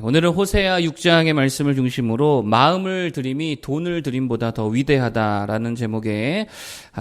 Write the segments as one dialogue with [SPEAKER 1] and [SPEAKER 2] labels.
[SPEAKER 1] 오늘은 호세아 6장의 말씀을 중심으로 마음을 드림이 돈을 드림보다 더 위대하다라는 제목의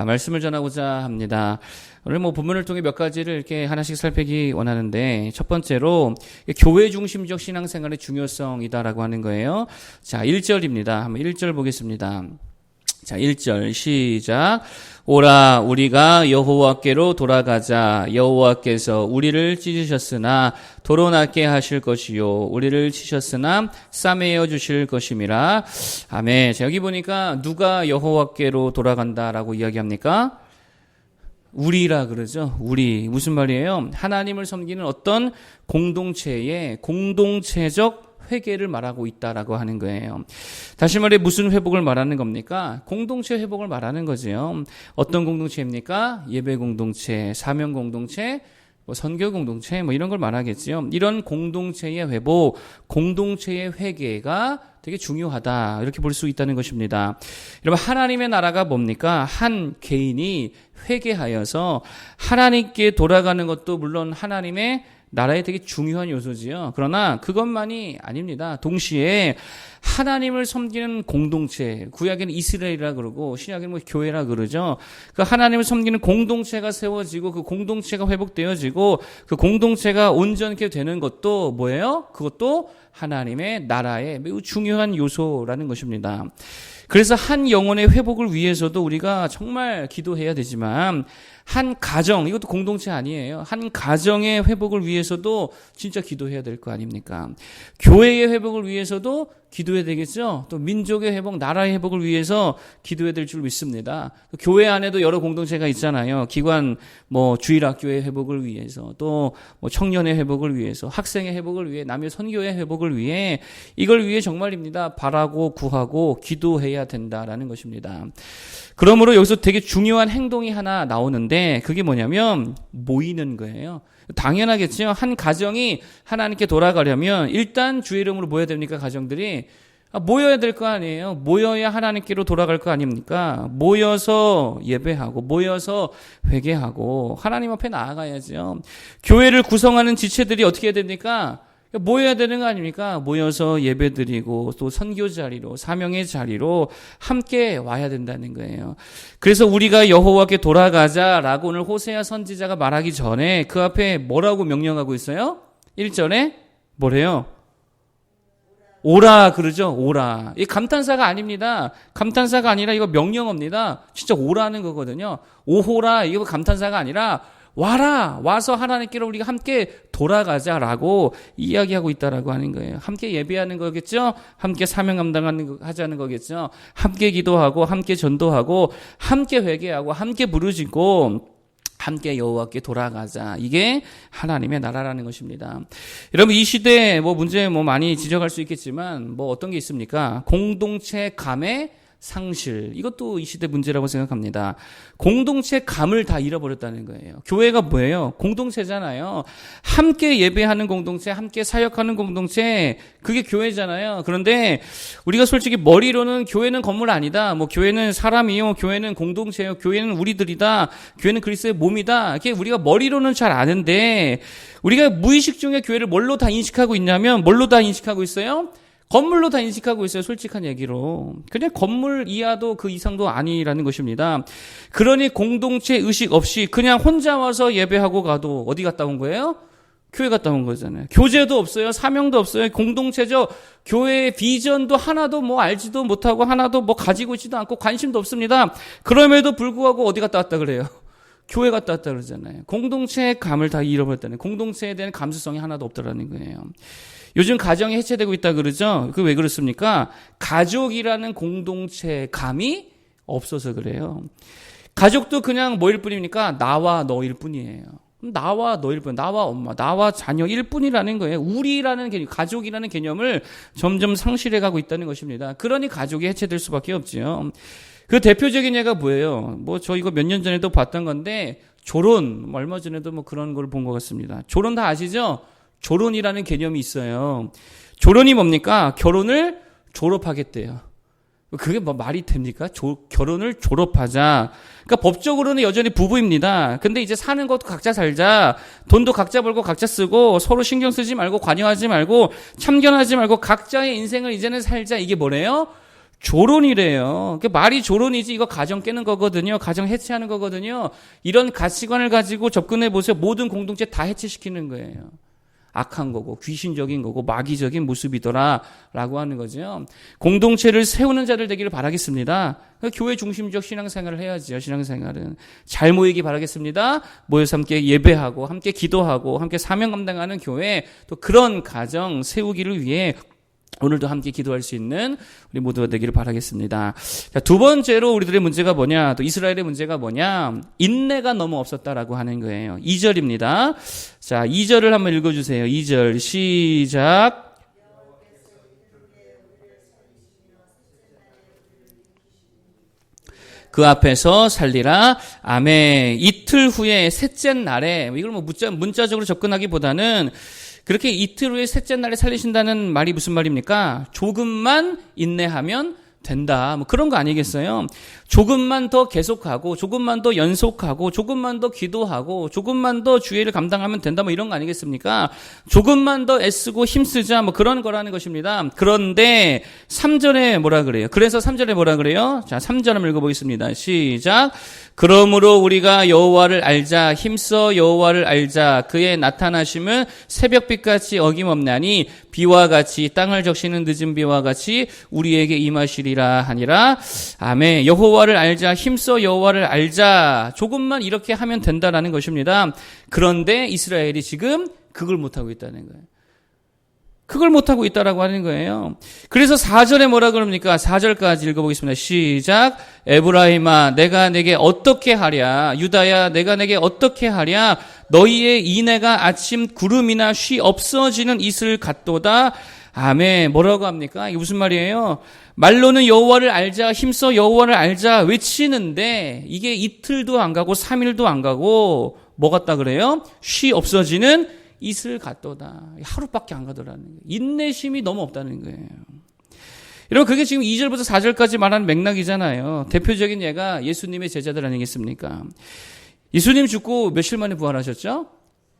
[SPEAKER 1] 말씀을 전하고자 합니다. 오늘 본문을 통해 몇 가지를 이렇게 하나씩 살피기 원하는데, 첫 번째로 교회 중심적 신앙생활의 중요성이다라고 하는 거예요. 자, 1절입니다. 한번 1절 보겠습니다. 자, 1절 시작. 오라 우리가 여호와께로 돌아가자. 여호와께서 우리를 찢으셨으나 도로나게 하실 것이요 우리를 치셨으나 싸매어 주실 것임이라. 아멘. 자, 여기 보니까 누가 여호와께로 돌아간다라고 이야기합니까? 우리라 그러죠. 우리. 무슨 말이에요? 하나님을 섬기는 어떤 공동체의 공동체적 회개를 말하고 있다라고 하는 거예요. 다시 말해 무슨 회복을 말하는 겁니까? 공동체 회복을 말하는 거죠. 어떤 공동체입니까? 예배 공동체, 사명 공동체, 선교 공동체 이런 걸 말하겠죠. 이런 공동체의 회복, 공동체의 회개가 되게 중요하다, 이렇게 볼 수 있다는 것입니다. 여러분, 하나님의 나라가 뭡니까? 한 개인이 회개하여서 하나님께 돌아가는 것도 물론 하나님의 나라에 되게 중요한 요소지요. 그러나 그것만이 아닙니다. 동시에 하나님을 섬기는 공동체, 구약에는 이스라엘이라 그러고 신약에는 교회라 그러죠. 그 하나님을 섬기는 공동체가 세워지고 그 공동체가 회복되어지고 그 공동체가 온전하게 되는 것도 뭐예요? 그것도 하나님의 나라의 매우 중요한 요소라는 것입니다. 그래서 한 영혼의 회복을 위해서도 우리가 정말 기도해야 되지만, 한 가정, 이것도 공동체 아니에요. 한 가정의 회복을 위해서도 진짜 기도해야 될 거 아닙니까? 교회의 회복을 위해서도 기도해야 되겠죠? 또 민족의 회복, 나라의 회복을 위해서 기도해야 될 줄 믿습니다. 교회 안에도 여러 공동체가 있잖아요. 기관, 주일학교의 회복을 위해서, 또 청년의 회복을 위해서, 학생의 회복을 위해, 남의 선교의 회복을 위해, 이걸 위해 정말입니다. 바라고 구하고 기도해야 된다라는 것입니다. 그러므로 여기서 되게 중요한 행동이 하나 나오는데, 그게 뭐냐면 모이는 거예요. 당연하겠죠. 한 가정이 하나님께 돌아가려면 일단 주의 이름으로 모여야 됩니까? 가정들이 모여야 될 거 아니에요. 모여야 하나님께로 돌아갈 거 아닙니까? 모여서 예배하고 모여서 회개하고 하나님 앞에 나아가야죠. 교회를 구성하는 지체들이 어떻게 해야 됩니까? 모여야 되는 거 아닙니까? 모여서 예배드리고 또 선교 자리로, 사명의 자리로 함께 와야 된다는 거예요. 그래서 우리가 여호와께 돌아가자라고 오늘 호세아 선지자가 말하기 전에 그 앞에 뭐라고 명령하고 있어요? 1절에 뭐래요? 오라 그러죠. 오라. 이 감탄사가 아닙니다. 감탄사가 아니라 이거 명령어입니다. 진짜 오라는 거거든요. 오호라, 이거 감탄사가 아니라 와라, 와서 하나님께로 우리가 함께 돌아가자라고 이야기하고 있다라고 하는 거예요. 함께 예배하는 거겠죠? 함께 사명 감당하자는 거겠죠? 함께 기도하고, 함께 전도하고, 함께 회개하고, 함께 부르짖고, 함께 여호와께 돌아가자. 이게 하나님의 나라라는 것입니다. 여러분, 이 시대에 문제 많이 지적할 수 있겠지만, 어떤 게 있습니까? 공동체 감의 상실. 이것도 이 시대 문제라고 생각합니다. 공동체 감을 다 잃어버렸다는 거예요. 교회가 뭐예요? 공동체잖아요. 함께 예배하는 공동체, 함께 사역하는 공동체, 그게 교회잖아요. 그런데 우리가 솔직히 머리로는 교회는 건물 아니다. 교회는 사람이요. 교회는 공동체요. 교회는 우리들이다. 교회는 그리스도의 몸이다. 이게 우리가 머리로는 잘 아는데, 우리가 무의식 중에 교회를 뭘로 다 인식하고 있냐면, 뭘로 다 인식하고 있어요? 건물로 다 인식하고 있어요. 솔직한 얘기로. 그냥 건물 이하도 그 이상도 아니라는 것입니다. 그러니 공동체 의식 없이 그냥 혼자 와서 예배하고 가도 어디 갔다 온 거예요? 교회 갔다 온 거잖아요. 교제도 없어요. 사명도 없어요. 공동체적 교회의 비전도 하나도 알지도 못하고 하나도 가지고 있지도 않고 관심도 없습니다. 그럼에도 불구하고 어디 갔다 왔다 그래요? 교회 갔다 왔다 그러잖아요. 공동체의 감을 다 잃어버렸다는, 공동체에 대한 감수성이 하나도 없다라는 거예요. 요즘 가정이 해체되고 있다 그러죠? 그 왜 그렇습니까? 가족이라는 공동체 감이 없어서 그래요. 가족도 그냥 뭐일 뿐입니까? 나와 너일 뿐이에요. 나와 너일 뿐, 나와 엄마, 나와 자녀일 뿐이라는 거예요. 우리라는 개념, 가족이라는 개념을 점점 상실해가고 있다는 것입니다. 그러니 가족이 해체될 수밖에 없지요. 그 대표적인 예가 뭐예요? 저 이거 몇 년 전에도 봤던 건데, 조론, 얼마 전에도 그런 걸 본 것 같습니다. 조론 다 아시죠? 조론이라는 개념이 있어요. 조론이 뭡니까? 결혼을 졸업하겠대요. 그게 뭐 말이 됩니까? 결혼을 졸업하자. 그러니까 법적으로는 여전히 부부입니다. 근데 이제 사는 것도 각자 살자. 돈도 각자 벌고 각자 쓰고 서로 신경 쓰지 말고 관여하지 말고 참견하지 말고 각자의 인생을 이제는 살자. 이게 뭐래요? 조론이래요. 그러니까 말이 조론이지 이거 가정 깨는 거거든요. 가정 해체하는 거거든요. 이런 가치관을 가지고 접근해 보세요. 모든 공동체 다 해체시키는 거예요. 악한 거고 귀신적인 거고 마귀적인 모습이더라라고 하는 거죠. 공동체를 세우는 자들 되기를 바라겠습니다. 교회 중심적 신앙생활을 해야죠. 신앙생활은 잘 모이기 바라겠습니다. 모여서 함께 예배하고 함께 기도하고 함께 사명 감당하는 교회, 또 그런 가정 세우기를 위해 오늘도 함께 기도할 수 있는 우리 모두가 되기를 바라겠습니다. 자, 두 번째로 우리들의 문제가 뭐냐, 또 이스라엘의 문제가 뭐냐, 인내가 너무 없었다라고 하는 거예요. 2절입니다. 자, 2절을 한번 읽어주세요. 2절 시작. 그 앞에서 살리라. 아멘. 이틀 후에 셋째 날에, 이걸 뭐 문자적으로 접근하기보다는 그렇게 이틀 후에 셋째 날에 살리신다는 말이 무슨 말입니까? 조금만 인내하면 된다. 뭐 그런 거 아니겠어요? 조금만 더 계속하고, 조금만 더 연속하고, 조금만 더 기도하고, 조금만 더 주의를 감당하면 된다. 뭐 이런 거 아니겠습니까? 조금만 더 애쓰고 힘쓰자. 뭐 그런 거라는 것입니다. 그런데 3절에 뭐라 그래요? 그래서 3절에 뭐라 그래요? 자, 3절 한번 읽어보겠습니다. 시작. 그러므로 우리가 여호와를 알자. 힘써 여호와를 알자. 그의 나타나심은 새벽빛같이 어김없나니 비와 같이 땅을 적시는 늦은 비와 같이 우리에게 임하시리라 하니라. 아멘. 여호와를 알자. 힘써 여호와를 알자. 조금만 이렇게 하면 된다라는 것입니다. 그런데 이스라엘이 지금 그걸 못하고 있다는 거예요. 그걸 못하고 있다라고 하는 거예요. 그래서 4절에 뭐라 그럽니까? 4절까지 읽어보겠습니다. 시작. 에브라임아 내가 내게 어떻게 하랴. 유다야 내가 내게 어떻게 하랴. 너희의 인애가 아침 구름이나 쉬 없어지는 이슬 같도다. 아멘. 뭐라고 합니까? 이게 무슨 말이에요? 말로는 여호와를 알자, 힘써 여호와를 알자 외치는데 이게 이틀도 안 가고 3일도 안 가고 뭐 같다 그래요? 쉬 없어지는 이슬 같도다. 하루밖에 안 가더라는 거예요. 인내심이 너무 없다는 거예요. 여러분, 그게 지금 2절부터 4절까지 말하는 맥락이잖아요. 대표적인 예가 예수님의 제자들 아니겠습니까? 예수님 죽고 며칠 만에 부활하셨죠?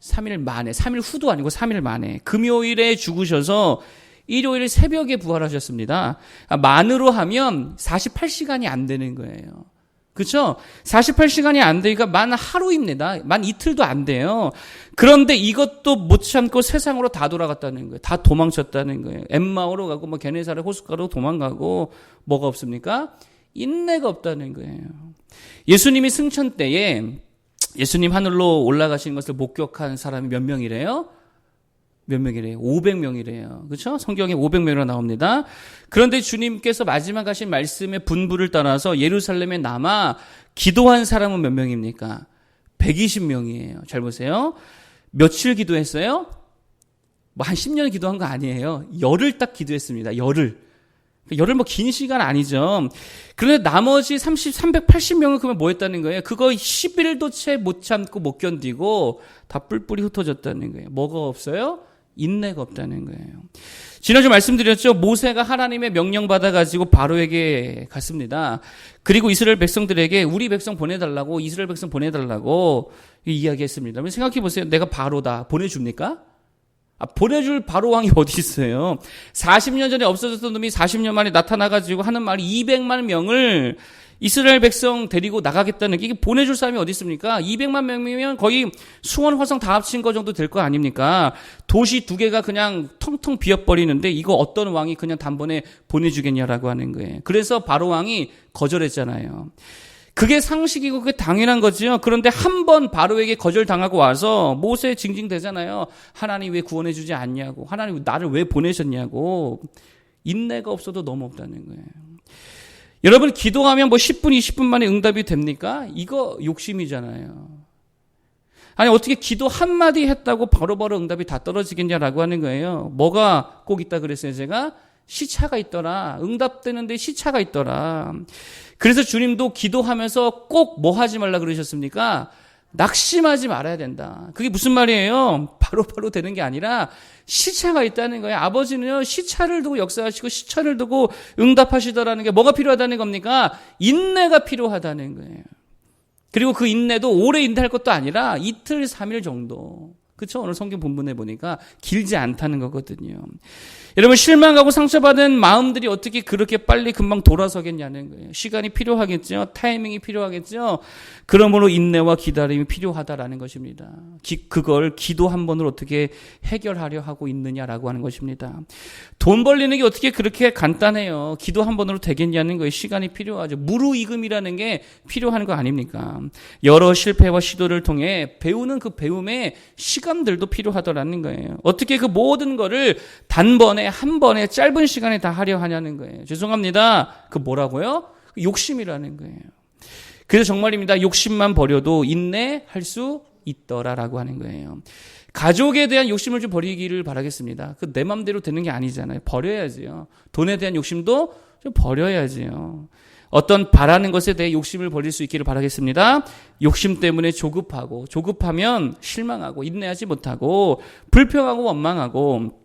[SPEAKER 1] 3일 만에, 3일 후도 아니고 3일 만에. 금요일에 죽으셔서 일요일 새벽에 부활하셨습니다. 만으로 하면 48시간이 안 되는 거예요. 그렇죠? 48시간이 안 되니까 만 하루입니다. 만 이틀도 안 돼요. 그런데 이것도 못 참고 세상으로 다 돌아갔다는 거예요. 다 도망쳤다는 거예요. 엠마오로 가고 뭐 게네사렛 호숫가로 도망가고 뭐가 없습니까? 인내가 없다는 거예요. 예수님이 승천 때에 예수님 하늘로 올라가신 것을 목격한 사람이 몇 명이래요? 몇 명이래요? 500명이래요. 그렇죠? 성경에 500명이라고 나옵니다. 그런데 주님께서 마지막 하신 말씀의 분부를 따라서 예루살렘에 남아 기도한 사람은 몇 명입니까? 120명이에요. 잘 보세요. 며칠 기도했어요? 뭐 한 10년 기도한 거 아니에요. 열흘 딱 기도했습니다. 열흘. 열흘 뭐 긴 시간 아니죠. 그런데 나머지 380명은 그러면 뭐 했다는 거예요? 그거 10일도 채 못 참고 못 견디고 다 뿔뿔이 흩어졌다는 거예요. 뭐가 없어요? 인내가 없다는 거예요. 지난주 말씀드렸죠. 모세가 하나님의 명령 받아가지고 바로에게 갔습니다. 그리고 이스라엘 백성들에게 우리 백성 보내달라고, 이스라엘 백성 보내달라고 이야기했습니다. 생각해 보세요. 내가 바로다. 보내줍니까? 보내줄 바로 왕이 어디 있어요? 40년 전에 없어졌던 놈이 40년 만에 나타나가지고 하는 말이 200만 명을 이스라엘 백성 데리고 나가겠다는 게, 이게 보내줄 사람이 어디 있습니까? 200만 명이면 거의 수원, 화성 다 합친 거 정도 될 거 아닙니까? 도시 2개가 그냥 텅텅 비어버리는데 이거 어떤 왕이 그냥 단번에 보내주겠냐라고 하는 거예요. 그래서 바로 왕이 거절했잖아요. 그게 상식이고 그게 당연한 거지요. 그런데 한 번 바로에게 거절당하고 와서 모세 징징대잖아요. 하나님 왜 구원해주지 않냐고. 하나님 나를 왜 보내셨냐고. 인내가 없어도 너무 없다는 거예요. 여러분, 기도하면 뭐 10분, 20분 만에 응답이 됩니까? 이거 욕심이잖아요. 아니, 어떻게 기도 한마디 했다고 바로바로 응답이 다 떨어지겠냐라고 하는 거예요. 뭐가 꼭 있다 그랬어요, 제가? 시차가 있더라. 응답되는데 시차가 있더라. 그래서 주님도 기도하면서 꼭 뭐 하지 말라 그러셨습니까? 낙심하지 말아야 된다. 그게 무슨 말이에요? 바로바로 되는 게 아니라 시차가 있다는 거예요. 아버지는요, 시차를 두고 역사하시고 시차를 두고 응답하시더라는 게 뭐가 필요하다는 겁니까? 인내가 필요하다는 거예요. 그리고 그 인내도 오래 인내할 것도 아니라 이틀, 3일 정도. 그렇죠? 오늘 성경 본문에 보니까 길지 않다는 거거든요. 여러분, 실망하고 상처받은 마음들이 어떻게 그렇게 빨리 금방 돌아서겠냐는 거예요. 시간이 필요하겠죠. 타이밍이 필요하겠죠. 그러므로 인내와 기다림이 필요하다라는 것입니다. 그걸 기도 한 번으로 어떻게 해결하려 하고 있느냐라고 하는 것입니다. 돈 벌리는 게 어떻게 그렇게 간단해요. 기도 한 번으로 되겠냐는 거예요. 시간이 필요하죠. 무르익음이라는 게 필요한 거 아닙니까? 여러 실패와 시도를 통해 배우는 그 배움의 시간들도 필요하더라는 거예요. 어떻게 그 모든 거를 단번에 한 번에 짧은 시간에 다 하려 하냐는 거예요. 죄송합니다. 그 뭐라고요? 욕심이라는 거예요. 그래서 정말입니다. 욕심만 버려도 인내할 수 있더라라고 하는 거예요. 가족에 대한 욕심을 좀 버리기를 바라겠습니다. 그 내 맘대로 되는 게 아니잖아요. 버려야지요. 돈에 대한 욕심도 좀 버려야지요. 어떤 바라는 것에 대해 욕심을 버릴 수 있기를 바라겠습니다. 욕심 때문에 조급하면 실망하고 인내하지 못하고 불평하고 원망하고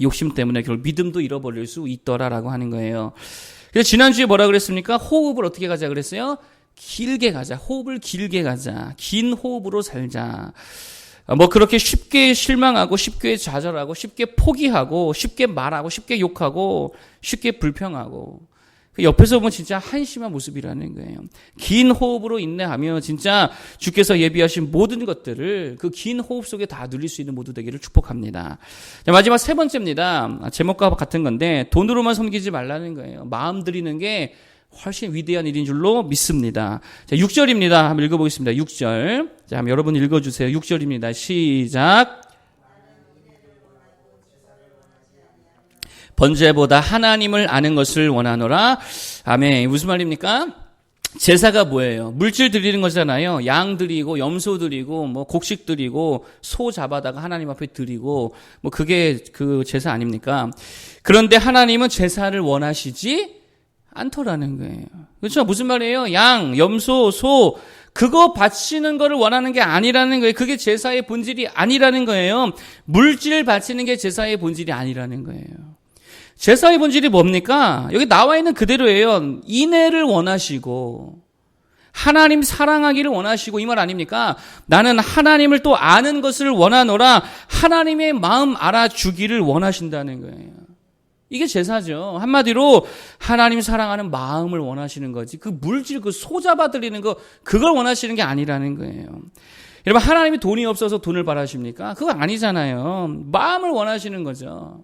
[SPEAKER 1] 욕심 때문에 결국 믿음도 잃어버릴 수 있더라라고 하는 거예요. 그래서 지난주에 뭐라 그랬습니까? 호흡을 어떻게 가자 그랬어요? 길게 가자. 호흡을 길게 가자. 긴 호흡으로 살자. 뭐 그렇게 쉽게 실망하고 쉽게 좌절하고 쉽게 포기하고 쉽게 말하고 쉽게 욕하고 쉽게 불평하고 옆에서 보면 진짜 한심한 모습이라는 거예요. 긴 호흡으로 인내하며 진짜 주께서 예비하신 모든 것들을 그 긴 호흡 속에 다 누릴 수 있는 모두 되기를 축복합니다. 자, 마지막 세 번째입니다. 제목과 같은 건데 돈으로만 섬기지 말라는 거예요. 마음 드리는 게 훨씬 위대한 일인 줄로 믿습니다. 자, 6절입니다. 한번 읽어보겠습니다. 6절. 자, 한번 여러분 읽어주세요. 6절입니다. 시작. 번제보다 하나님을 아는 것을 원하노라. 아멘. 무슨 말입니까? 제사가 뭐예요? 물질 드리는 거잖아요. 양 드리고 염소 드리고 뭐 곡식 드리고 소 잡아다가 하나님 앞에 드리고 뭐 그게 그 제사 아닙니까? 그런데 하나님은 제사를 원하시지 않더라는 거예요. 그렇죠? 무슨 말이에요? 양, 염소, 소 그거 바치는 거를 원하는 게 아니라는 거예요. 그게 제사의 본질이 아니라는 거예요. 물질 바치는 게 제사의 본질이 아니라는 거예요. 제사의 본질이 뭡니까? 여기 나와 있는 그대로예요. 인애를 원하시고 하나님 사랑하기를 원하시고 이 말 아닙니까? 나는 하나님을 또 아는 것을 원하노라. 하나님의 마음 알아주기를 원하신다는 거예요. 이게 제사죠. 한마디로 하나님 사랑하는 마음을 원하시는 거지. 그 물질, 그 소 잡아드리는 거 그걸 원하시는 게 아니라는 거예요. 여러분, 하나님이 돈이 없어서 돈을 바라십니까? 그거 아니잖아요. 마음을 원하시는 거죠.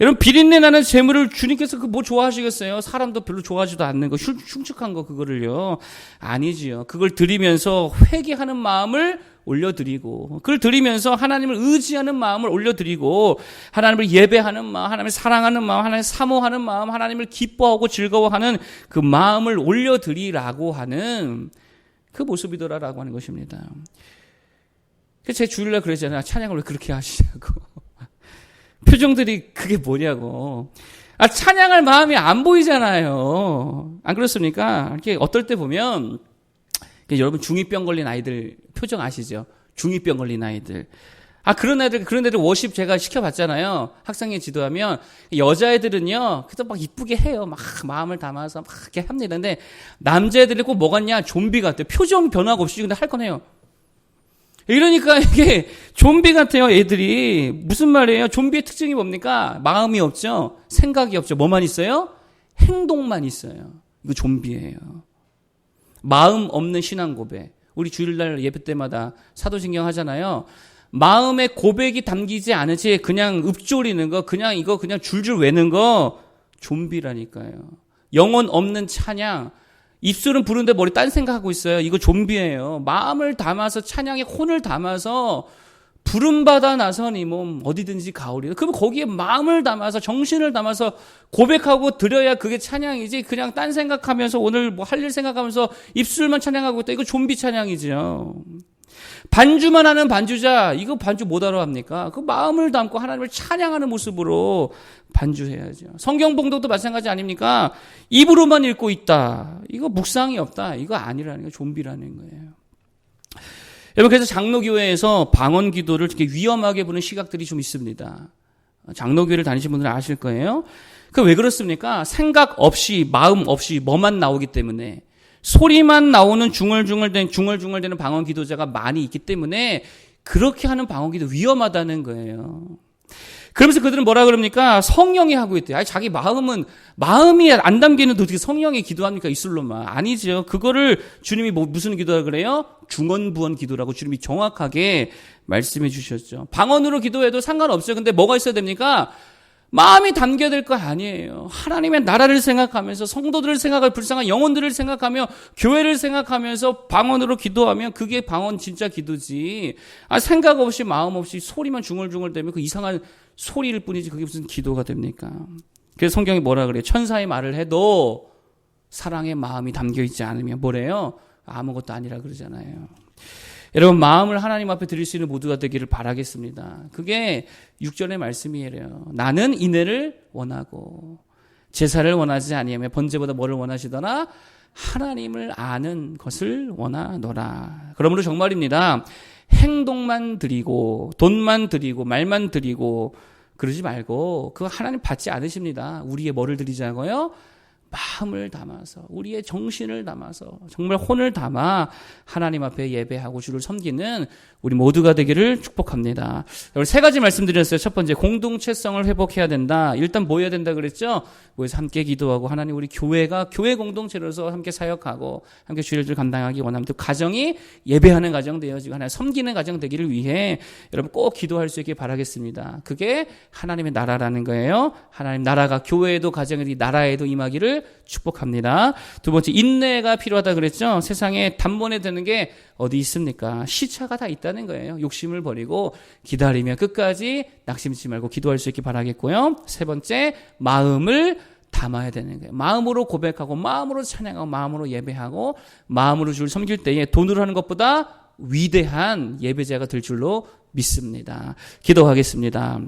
[SPEAKER 1] 여러분, 비린내 나는 재물을 주님께서 그 뭐 좋아하시겠어요? 사람도 별로 좋아하지도 않는 거, 흉측한 거 그거를요. 아니지요. 그걸 드리면서 회개하는 마음을 올려드리고, 그걸 드리면서 하나님을 의지하는 마음을 올려드리고, 하나님을 예배하는 마음, 하나님을 사랑하는 마음, 하나님을 사모하는 마음, 하나님을 기뻐하고 즐거워하는 그 마음을 올려드리라고 하는 그 모습이더라라고 하는 것입니다. 그래서 제 주일날 그러잖아요. 찬양을 왜 그렇게 하시냐고. 표정들이 그게 뭐냐고. 찬양할 마음이 안 보이잖아요. 안 그렇습니까? 이렇게 어떨 때 보면 여러분 중2병 걸린 아이들 표정 아시죠? 중2병 걸린 아이들. 그런 애들 워십 제가 시켜봤잖아요. 학생회 지도하면 여자애들은요, 그래도 막 이쁘게 해요. 막 마음을 담아서 막 이렇게 합니다. 근데 남자애들이 꼭 뭐 같냐? 좀비 같아요. 표정 변화가 없이 근데 할 건 해요. 이러니까 이게 좀비 같아요, 애들이. 무슨 말이에요? 좀비의 특징이 뭡니까? 마음이 없죠? 생각이 없죠? 뭐만 있어요? 행동만 있어요. 이거 좀비예요. 마음 없는 신앙 고백. 우리 주일날 예배 때마다 사도신경 하잖아요. 마음의 고백이 담기지 않으지 그냥 읊조리는 거, 그냥 이거 그냥 줄줄 외는 거 좀비라니까요. 영혼 없는 찬양. 입술은 부른데 머리 딴 생각하고 있어요. 이거 좀비예요. 마음을 담아서 찬양에 혼을 담아서 부름받아 나서니 몸 어디든지 가오리다. 그러면 거기에 마음을 담아서 정신을 담아서 고백하고 드려야 그게 찬양이지. 그냥 딴 생각하면서 오늘 뭐 할 일 생각하면서 입술만 찬양하고 있다. 이거 좀비 찬양이죠. 반주만 하는 반주자, 이거 반주 못 알아 합니까? 그 마음을 담고 하나님을 찬양하는 모습으로 반주해야죠. 성경 봉독도 마찬가지 아닙니까? 입으로만 읽고 있다. 이거 묵상이 없다. 이거 아니라는 거예요. 좀비라는 거예요. 여러분, 그래서 장로교회에서 방언 기도를 이렇게 위험하게 보는 시각들이 좀 있습니다. 장로교회를 다니신 분들은 아실 거예요. 그 왜 그렇습니까? 생각 없이, 마음 없이 뭐만 나오기 때문에, 소리만 나오는 중얼중얼대는 방언 기도자가 많이 있기 때문에 그렇게 하는 방언 기도 위험하다는 거예요. 그러면서 그들은 뭐라 그럽니까? 성령이 하고 있대요. 아니, 자기 마음이 안 담기는 어떻게 성령이 기도합니까? 이슬로만. 아니죠. 그거를 주님이 무슨 기도라 그래요? 중언부언 기도라고 주님이 정확하게 말씀해 주셨죠. 방언으로 기도해도 상관없어요. 근데 뭐가 있어야 됩니까? 마음이 담겨야 될 거 아니에요. 하나님의 나라를 생각하면서 성도들을 생각할 불쌍한 영혼들을 생각하며 교회를 생각하면서 방언으로 기도하면 그게 방언 진짜 기도지. 생각 없이 마음 없이 소리만 중얼중얼 대면 그 이상한 소리일 뿐이지 그게 무슨 기도가 됩니까? 그래서 성경이 뭐라 그래요? 천사의 말을 해도 사랑의 마음이 담겨 있지 않으면 뭐래요? 아무것도 아니라 그러잖아요. 여러분, 마음을 하나님 앞에 드릴 수 있는 모두가 되기를 바라겠습니다. 그게 6절의 말씀이에요. 나는 인애를 원하고 제사를 원하지 아니하며 번제보다 뭐를 원하시더라? 하나님을 아는 것을 원하노라. 그러므로 정말입니다. 행동만 드리고 돈만 드리고 말만 드리고 그러지 말고 그거 하나님 받지 않으십니다. 우리의 뭐를 드리자고요? 마음을 담아서 우리의 정신을 담아서 정말 혼을 담아 하나님 앞에 예배하고 주를 섬기는 우리 모두가 되기를 축복합니다. 세 가지 말씀드렸어요. 첫 번째, 공동체성을 회복해야 된다. 일단 뭐 해야 된다 그랬죠? 모여서 함께 기도하고 하나님 우리 교회가 교회 공동체로서 함께 사역하고 함께 주일을 감당하기 원하면 또 가정이 예배하는 가정 되어지고 하나님 섬기는 가정 되기를 위해 여러분 꼭 기도할 수 있게 바라겠습니다. 그게 하나님의 나라라는 거예요. 하나님 나라가 교회에도 가정에도 나라에도 임하기를 축복합니다. 두 번째, 인내가 필요하다 그랬죠? 세상에 단번에 되는 게 어디 있습니까? 시차가 다 있다는 거예요. 욕심을 버리고 기다리며 끝까지 낙심치 말고 기도할 수 있게 바라겠고요. 세 번째, 마음을 담아야 되는 거예요. 마음으로 고백하고 마음으로 찬양하고 마음으로 예배하고 마음으로 주를 섬길 때에 돈으로 하는 것보다 위대한 예배자가 될 줄로 믿습니다. 기도하겠습니다.